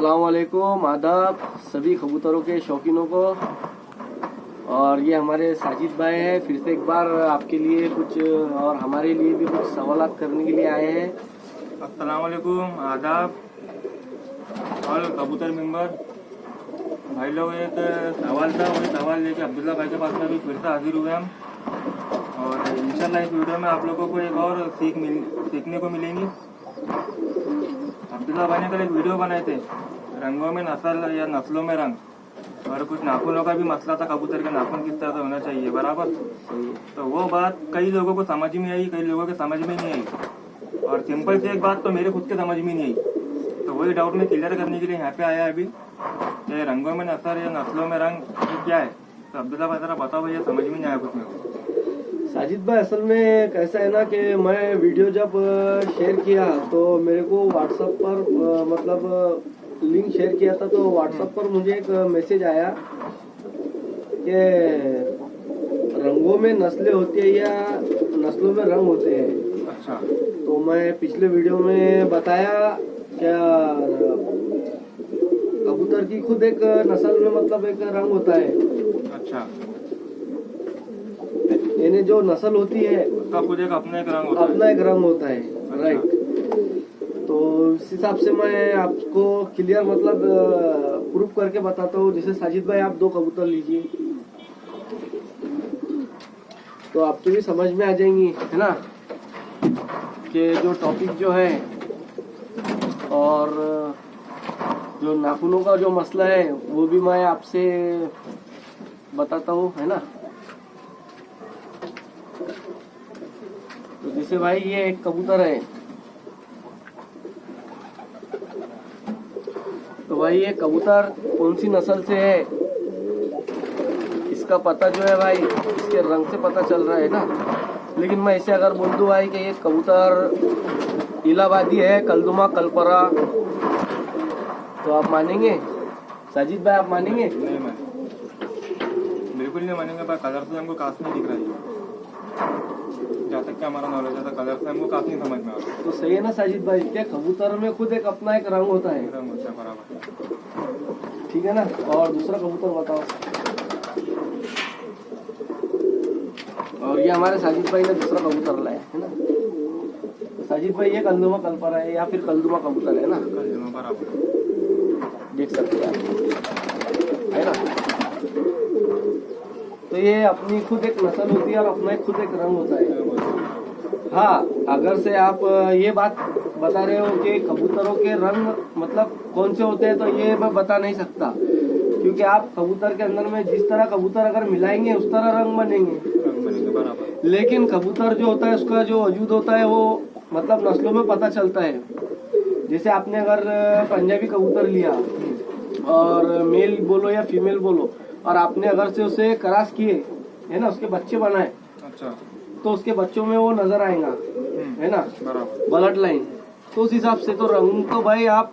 अस्सलाम वालेकुम, आदाब सभी कबूतरों के शौकीनों को। और ये हमारे साजिद भाई हैं, फिर से एक बार आपके लिए कुछ और हमारे लिए भी कुछ सवालात करने के लिए आए हैं। अस्सलाम वालेकुम, आदाब और कबूतर मेंबर भाई लोग, एक सवाल था, वही सवाल लेके अब्दुल्ला भाई के पास में भी फिर से हाजिर हुए हम। और इंशाल्लाह इस वीडियो में आप लोगों को एक और सीखने को मिलेंगी। अब्दुल्ला भाई ने कल एक वीडियो बनाए थे, रंगों में नस्ल या नस्लों में रंग, और कुछ नाखूनों का भी मसला था, कबूतर के नाखून किस तरह से होना चाहिए, बराबर। तो वो बात कई लोगों को समझ में आई, कई लोगों के समझ में नहीं आई, और सिंपल से एक बात तो मेरे खुद के समझ में नहीं आई। तो वही डाउट में क्लियर करने के लिए यहाँ पे आया अभी, कि रंगों में नस्ल या नस्लों में रंग ये क्या है। तो अब्दुल्ला भाई जरा बताओ भैया, समझ में नहीं आया कुछ मेरे को। साजिद भाई, असल में कैसा है ना कि मैं वीडियो जब शेयर किया तो मेरे को व्हाट्सएप पर मतलब लिंक शेयर किया था, तो व्हाट्सएप पर मुझे एक मैसेज आया कि रंगों में नस्लें होती है या नस्लों में रंग होते हैं। अच्छा। तो मैं पिछले वीडियो में बताया क्या कबूतर की खुद एक नस्ल में मतलब एक रंग होता है। अच्छा। यानी जो नस्ल होती है उसका खुद एक अपना एक रंग होता है। अपना एक रंग होता है। अच्छा। राइट। तो इस हिसाब से मैं आपको क्लियर मतलब प्रूफ करके बताता हूँ। जैसे साजिद भाई, आप 2 कबूतर लीजिए तो आपके भी समझ में आ जाएंगी, है ना, कि जो टॉपिक जो है और जो नाखूनों का जो मसला है वो भी मैं आपसे बताता हूँ, है ना। तो जैसे भाई ये एक कबूतर है, तो भाई ये कबूतर कौन सी नस्ल से है इसका पता जो है भाई इसके रंग से पता चल रहा है ना। लेकिन मैं ऐसे अगर बोल दूं भाई कि ये कबूतर इलाहाबादी है, कलदुमा कलपरा, तो आप मानेंगे? साजिद भाई, आप मानेंगे? नहीं मानेंगे, बिल्कुल नहीं मानेंगे भाई। कलर से हमको कास्ट नहीं दिख रहा है, जहाँ तक कि हमारा नॉलेज है, तो कलर से हमको कास्ट नहीं समझ में आ रहा। तो सही है ना साजिद भाई, क्या कबूतर में खुद एक अपना एक रंग होता है। रंग होता है, बराबर। ठीक है ना। और दूसरा कबूतर बताओ। और ये हमारे साजिद भाई ने दूसरा कबूतर लाया है ना। तो साजिद भाई, ये कलदुमा कलपरा है या फिर कलदुमा कबूतर है ना, बराबर, देख सकते हैं आप, है ना। तो ये अपनी खुद एक नस्ल होती है और अपना एक खुद एक रंग होता है। हाँ, अगर से आप ये बात बता रहे हो कि कबूतरों के रंग मतलब कौन से होते हैं, तो ये मैं बता नहीं सकता, क्योंकि आप कबूतर के अंदर में जिस तरह कबूतर अगर मिलाएंगे उस तरह रंग बनेंगे। बराबर। लेकिन कबूतर जो होता है उसका जो वजूद होता है वो मतलब नस्लों में पता चलता है। जैसे आपने अगर पंजाबी कबूतर लिया और मेल बोलो या फीमेल बोलो, और आपने अगर से उसे क्रॉस किए, है ना, उसके बच्चे बनाए, अच्छा, तो उसके बच्चों में वो नजर आएगा, है ना, ब्लड लाइन। तो उस हिसाब से तो रंग तो भाई आप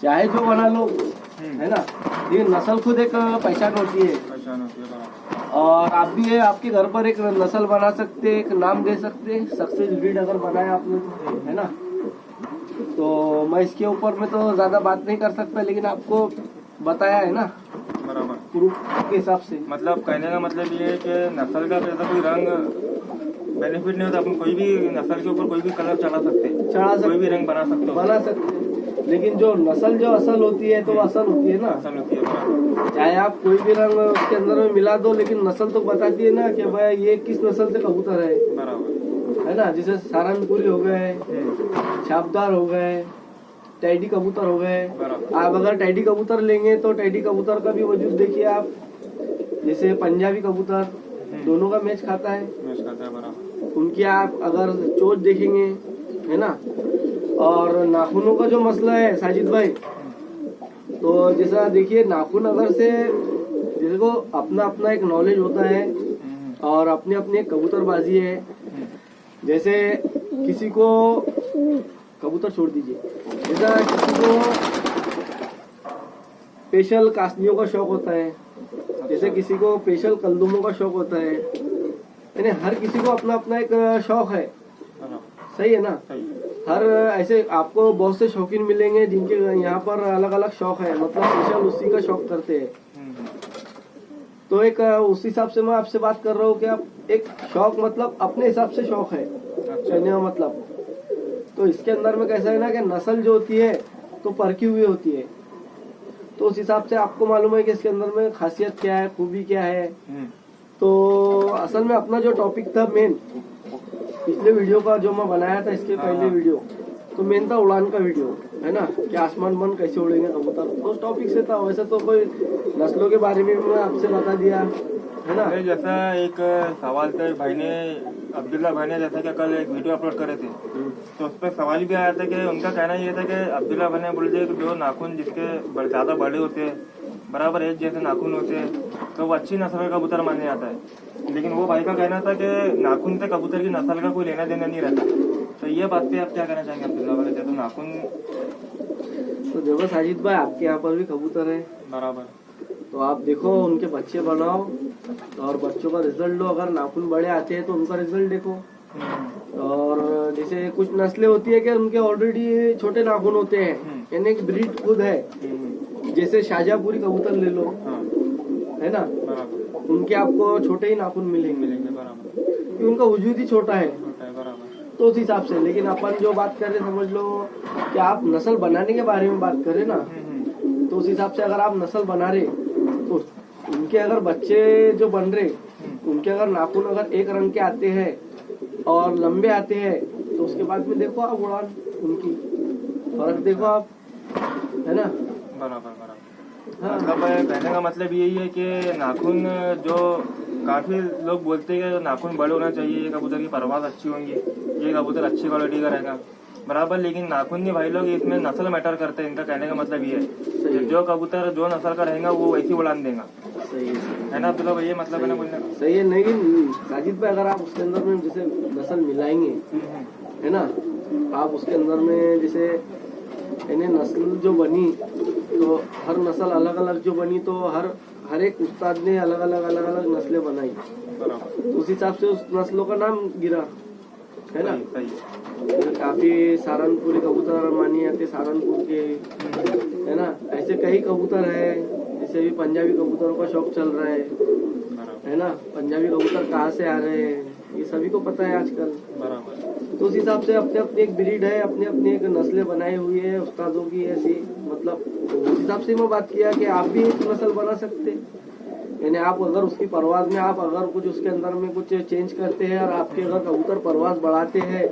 चाहे जो बना लो, है ना, ये नस्ल खुद एक पहचान होती है। और आप भी है, आपके घर पर एक नस्ल बना सकते, एक नाम दे सकते, सक्सेस ब्रीड अगर बनाया आपने तो, है ना। तो मैं इसके ऊपर में तो ज्यादा बात नहीं कर सकता, लेकिन आपको बताया है ना, बराबर, प्रूफ के हिसाब से। मतलब कहने का मतलब ये है कि नस्ल का ऐसा कोई रंग बेनिफिट नहीं होता। अपन कोई भी नस्ल के ऊपर कोई भी कलर चढ़ा सकते, कोई भी रंग बना सकते। लेकिन जो नस्ल जो असल होती है तो असल होती है ना, असल होती है। चाहे आप कोई भी रंग उसके अंदर में मिला दो, लेकिन नस्ल तो बताती है ना कि भाई ये किस नस्ल से कबूतर है, बराबर, है ना। जैसे सहारनपुरी हो गए, छापदार हो गए, टैडी कबूतर हो गए। आप अगर टैडी कबूतर लेंगे तो टैडी कबूतर का भी वजूद देखिए आप। जैसे पंजाबी कबूतर दोनों का मैच खाता है, बराबर। उनकी आप अगर चोंच देखेंगे, है ना। और नाखूनों का जो मसला है साजिद भाई, तो जैसा देखिए नाखून अगर से जैसे को अपना अपना एक नॉलेज होता है और अपनी अपनी एक कबूतरबाजी है। जैसे किसी को कबूतर छोड़ दीजिए, जैसा किसी को स्पेशल कासनियों का शौक होता है, जैसे किसी को स्पेशल कलदुमों का शौक होता है, यानी हर किसी को अपना अपना एक शौक है। सही है ना। हर ऐसे आपको बहुत से शौकीन मिलेंगे जिनके यहाँ पर अलग अलग शौक है, मतलब स्पेशल उसी का शौक करते हैं। तो एक उस हिसाब से मैं आपसे बात कर रहा हूँ कि आप एक शौक मतलब अपने हिसाब से शौक है कहने का मतलब। तो इसके अंदर में कैसा है ना कि नस्ल जो होती है तो परखी हुई होती है, तो उस हिसाब से आपको मालूम है कि इसके अंदर में खासियत क्या है, खूबी क्या है। तो असल में अपना जो टॉपिक था मेन पिछले वीडियो का जो मैं बनाया था इसके पहले वीडियो, तो मेन था उड़ान का वीडियो, है ना, कि आसमान बन कैसे उड़ेंगे कबूतर, तो उस टॉपिक से था। वैसे तो कोई नस्लों के बारे में मैं आपसे बता दिया, है ना। जैसा एक सवाल था भाई ने, अब्दुल्ला भाई ने, जैसा कि कल एक वीडियो अपलोड करे थे, तो उस पर सवाल भी आया था कि उनका कहना ये था कि अब्दुल्ला भाई ने बोलते कि जो नाखून जिसके ज्यादा बड़े होते हैं, बराबर एक जैसे नाखून होते हैं, तो वो अच्छी नस्ल का कबूतर माने जाता है। लेकिन वो भाई का कहना था कि नाखून से कबूतर की नस्ल का कोई लेना देना नहीं रहता। तो ये बात पे आप क्या कहना चाहेंगे अब्दुल्ला भाई? तो नाखून तो देखो साजिद भाई, आपके यहाँ पर भी कबूतर है, बराबर, तो आप देखो उनके बच्चे बनाओ और बच्चों का रिजल्ट लो। अगर नाखून बड़े आते हैं तो उनका रिजल्ट देखो। और जैसे कुछ नस्लें होती है कि उनके ऑलरेडी छोटे नाखून होते हैं, यानी एक ब्रीड खुद है। जैसे शाहजहांपुरी कबूतर ले लो, है ना, उनके आपको छोटे ही नाखून मिलेंगे बराबर, क्योंकि उनका वजूद ही छोटा है। बराबर। तो उस हिसाब से, लेकिन अपन जो बात कर रहे समझ लो कि आप नस्ल बनाने के बारे में बात करें ना, तो उस हिसाब से अगर आप नस्ल बना रहे तो उनके अगर बच्चे जो बन रहे, उनके अगर नाखून अगर एक रंग के आते हैं और लंबे आते हैं, तो उसके बाद में देखो आप उड़ान उनकी फर्क देखो आप, है ना। बराबर। हाँ। मतलब कहने का मतलब यही है कि नाखून जो काफी लोग बोलते हैं कि नाखून बड़े होना चाहिए, ये कबूतर की परवाज अच्छी होंगी, ये कबूतर अच्छी क्वालिटी का रहेगा, बराबर। लेकिन नाखून नहीं भाई लोग, इसमें नस्ल मैटर करते हैं। इनका कहने का मतलब ये है जो कबूतर जो नस्ल का रहेगा वो वैसी उड़ान देगा। सही है ना अब्दुल्ला भाई? ये मतलब है ना बोलने का? सही है। लेकिन साजिद भाई, अगर आप उसके अंदर में जैसे नस्ल मिलाएंगे, है ना, आप उसके अंदर में जैसे यानी नस्ल जो बनी, तो हर नस्ल अलग अलग जो बनी, तो हर एक उस्ताद ने अलग अलग नस्लें बनाई, उस हिसाब से उस नस्लों का नाम गिरा, है ना। काफी सहारनपुरी कबूतर मानी जाते सहारनपुर के, है ना। ऐसे कई कबूतर है, जैसे भी पंजाबी कबूतरों का शौक चल रहा है ना। पंजाबी कबूतर कहाँ से आ रहे हैं ये सभी को पता है आजकल। तो उस हिसाब से अपने अपनी एक ब्रीड है, अपनी अपनी एक नस्लें बनाई हुई है उस्तादों की ऐसी, मतलब उस हिसाब से मैं बात किया कि आप भी एक नस्ल बना सकते, यानी आप अगर उसकी परवाज में आप अगर कुछ उसके अंदर में कुछ चेंज करते हैं और आपके अगर कबूतर परवाज बढ़ाते हैं,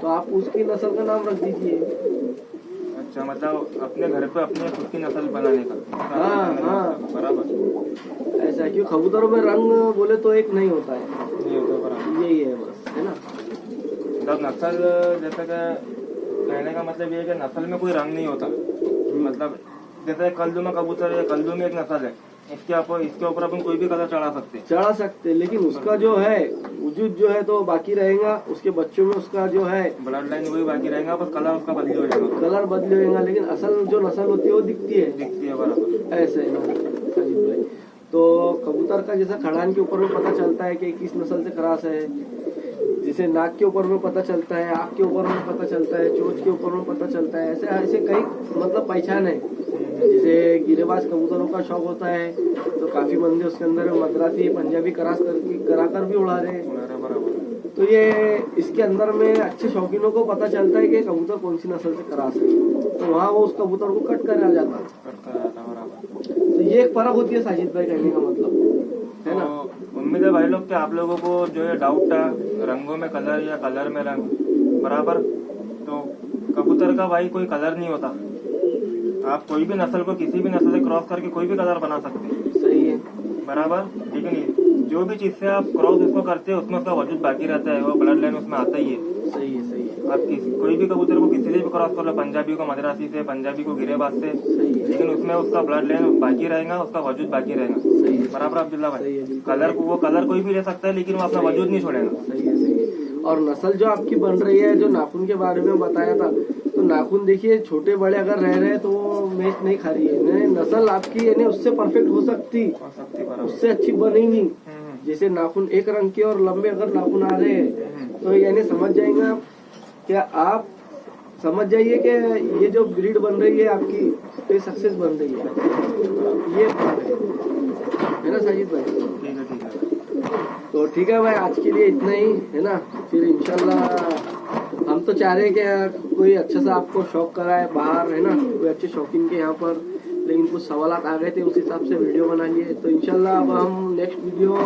तो आप उसकी नस्ल का नाम रख दीजिए। अच्छा, मतलब अपने घर पे अपनी खुद की नस्ल बनाने का। हाँ, बराबर। ऐसा है, क्यों कबूतरों में रंग बोले तो एक नहीं होता है, नहीं होता, बराबर, यही है बस, है ना। तब नस्ल जैसे कि कहने का मतलब ये है कि नस्ल में कोई रंग नहीं होता। मतलब जैसे कल्दू में कबूतर है, कल्दू में एक नस्ल है, इसके ऊपर अपन कोई भी कलर चढ़ा सकते, लेकिन उसका जो है वजूद जो है तो बाकी रहेगा, उसके बच्चों में उसका जो है ब्लड लाइन वही बाकी रहेगा, बस कलर उसका बदली हो जाएगा, कलर बदले होगा, लेकिन असल जो नस्ल होती है वो दिखती है, बराबर। ऐसे है ना अजीत भाई। तो कबूतर का जैसा खड़ान के ऊपर में पता चलता है कि किस नस्ल से क्रॉस है, जैसे नाक के ऊपर में पता चलता है, आँख के ऊपर में पता चलता है, चोंच के ऊपर में पता चलता है, ऐसे ऐसे कई मतलब पहचान है। जैसे गिरेबाज कबूतरों का शौक होता है तो काफी बंदे उसके अंदर मद्रासी पंजाबी कराकर भी उड़ा रहे हैं। तो ये इसके अंदर में अच्छे शौकीनों को पता चलता है कि कबूतर कौन सी नस्ल से क्रॉस है, तो वहाँ वो उस कबूतर को कट कर आ जाता है। तो ये एक फर्क होती है साजिद भाई कहने का मतलब, है ना। उम्मीद है भाई लोग कि आप लोगों को जो ये डाउट था रंगों में कलर या कलर में रंग, बराबर, तो कबूतर का भाई कोई कलर नहीं होता। आप कोई भी नस्ल को किसी भी नस्ल से क्रॉस करके कोई भी कलर बना सकते हैं, सही है, बराबर। लेकिन जो भी चीज से आप क्रॉस उसको करते हैं उसमें उसका वजूद बाकी रहता है, वो ब्लड लाइन उसमें आता ही है। सही है, सही है। आप कोई भी कबूतर को किसी से भी क्रॉस कर लो, पंजाबी को मद्रासी से, पंजाबी को गिरेबाज से, लेकिन उसमें उसका ब्लड लाइन बाकी रहेगा, उसका वजूद बाकी रहेगा, बराबर अब्दुल्ला भाई। कलर वो कलर कोई भी ले सकता है, लेकिन वो अपना वजूद नहीं छोड़ेगा। सही है, सही है। और नस्ल जो आपकी बन रही है, जो नाखून के बारे में बताया था, तो नाखून देखिए छोटे बड़े अगर रह रहे हैं तो वो मैच नहीं खा रही है। नस्ल आपकी यानी उससे परफेक्ट हो सकती, उससे अच्छी बनी नहीं। जैसे नाखून एक रंग के और लंबे अगर नाखून आ रहे हैं तो यानी समझ जाएंगे आप क्या आप समझ जाइए कि ये जो ब्रीड बन रही है आपकी, ये सक्सेस बन रही है, ये है ना साजिद भाई। ठीक है ठीक है। तो ठीक है भाई, आज के लिए इतना ही है ना। फिर इंशाल्लाह हम तो चाह रहे हैं कि कोई अच्छा सा आपको शौक कराए बाहर, है ना, कोई अच्छे शौकीन के यहाँ पर, लेकिन कुछ सवालात आ गए थे, उस हिसाब से वीडियो बना लिए। तो इंशाल्लाह अब हम नेक्स्ट वीडियो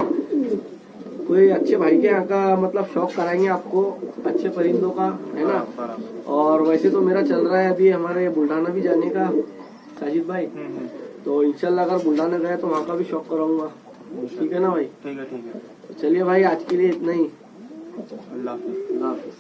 कोई अच्छे भाई के यहाँ का मतलब शौक कराएंगे आपको, अच्छे परिंदों का, है ना। बराबर। और वैसे तो मेरा चल रहा है अभी हमारे बुल्ढाना भी जाने का साजिद भाई, तो इंशाल्लाह अगर बुल्ढाना गए तो वहाँ का भी शौक कराऊंगा। ठीक है ना भाई। ठीक है ठीक है। तो चलिए भाई, आज के लिए इतना ही। अल्लाह हाफिज़। अल्लाह हाफिज़।